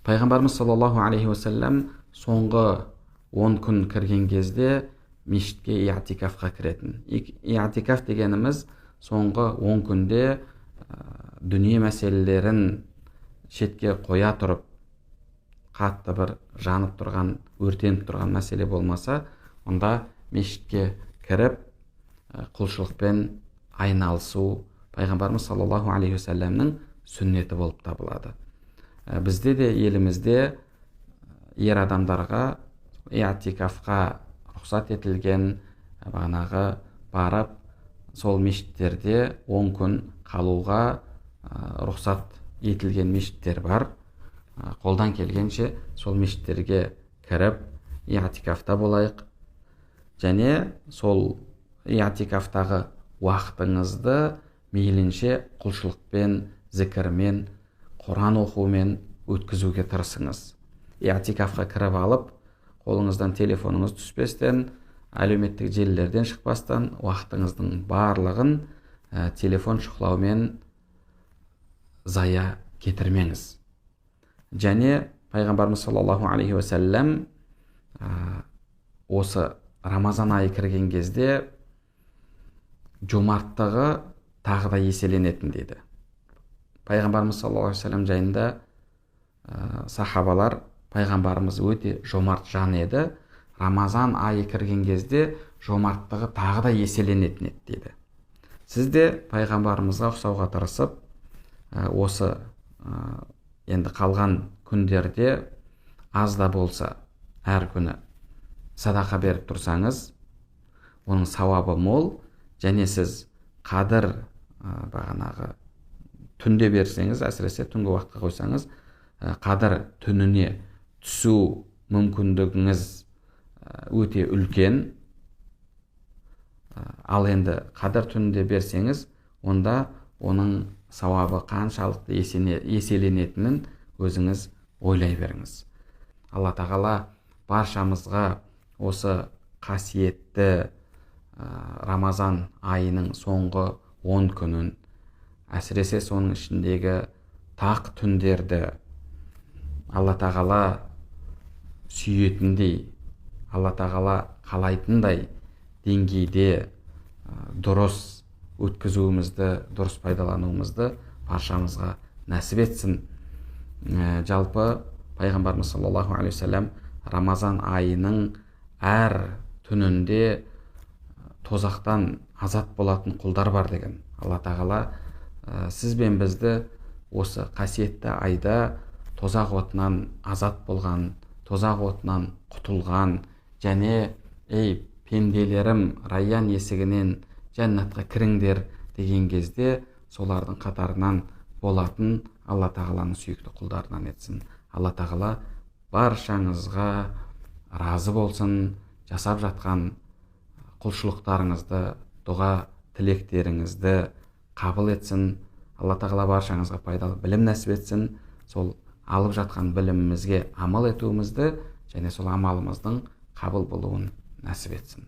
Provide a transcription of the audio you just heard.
Пайғамбарымыз саллаллаху алейхи уассалам соңғы 10 күн кірген кезде мешітке иатикафқа кіретін. Иатикаф дегеніміз соңғы 10 күнде дүние мәселелерін шетке қоя тұрып, қатты бір жанып тұрған, өртеніп тұрған мәселе болмаса, онда мешітке кіріп, құлшылықпен айналысу пайғамбарымыз саллаллаху алейхи уассаламның сүннеті болып табылады. Бізде де елімізде ер адамдарға иатикафқа рұқсат етілген, бағанағы барып, сол мешіттерде 10 күн қалуға рұқсат етілген мешіттер бар. Қолдан келгенше сол мешіттерге кіріп, иатикафта болайық. Және сол иатикафтағы уақытыңызды мейлінше құлшылықпен, зікірмен, Құран оқумен өткізуге тырысыңыз. Иатикафқа кіріп алып, қолыңыздан телефоныңыз түспестен, әлеуметтік желілерден шықпастан, уақытыңыздың барлығын телефон шұқылаумен зая кетірмеңіз. Және пайғамбарымыз саллаллаху алейхи уассалам осы Рамазан айы кірген кезде жомарттығы тағы да еселенетін дейді. Пайғамбарымыз саллаллаху алейхи уассалам жайында сахабалар, пайғамбарымыз өте жомарт жан еді, Рамазан айы кірген кезде жомарттығы тағы да еселенетін еді дейді. Сіз де пайғамбарымызға ұқсауға тырысып, осы енді қалған күндерде аз да болса әр күні садақа беріп тұрсаңыз, оның сауабы мол, және сіз қадір бағанағы түнде берсеңіз, әсіресе түнгі уақытқа қойсаңыз, қадір түніне түсу мүмкіндігіңіз өте үлкен. Ал енді қадір түнінде берсеңіз, онда оның сауабы қаншалықты еселенетінін өзіңіз ойлай беріңіз. Алла тағала баршамызға осы қасиетті Рамазан айының соңғы 10 күнін, әсіресе соның ішіндегі тақ түндерді Алла тағала сүйетіндей, Алла тағала қалайтындай деңгейде дұрыс өткізуімізді, дұрыс пайдалануымызды баршамызға нәсіп етсін. Жалпы пайғамбарымыз саллаллаху алейхи уассалам Рамазан айының әр түнінде тозақтан азат болатын құлдар бар деген. Алла тағала сіз бен бізді осы қасиетті айда тозақ отынан азат болған, тозақ отынан құтылған, және ей пенделерім, Райян есігінен жәннатқа кіріңдер деген кезде солардың қатарынан болатын Алла тағаланың сүйікті құлдарынан етсін. Алла тағала баршаңызға разы болсын, жасап жатқан құлшылықтарыңызды, дұға тілектеріңізді қабыл етсін. Алла тағала баршаңызға пайдалы білім нәсіп етсін. Сол алып жатқан білімімізге амал етуімізді және сол амалымыздың қабыл болуын нәсіп етсін.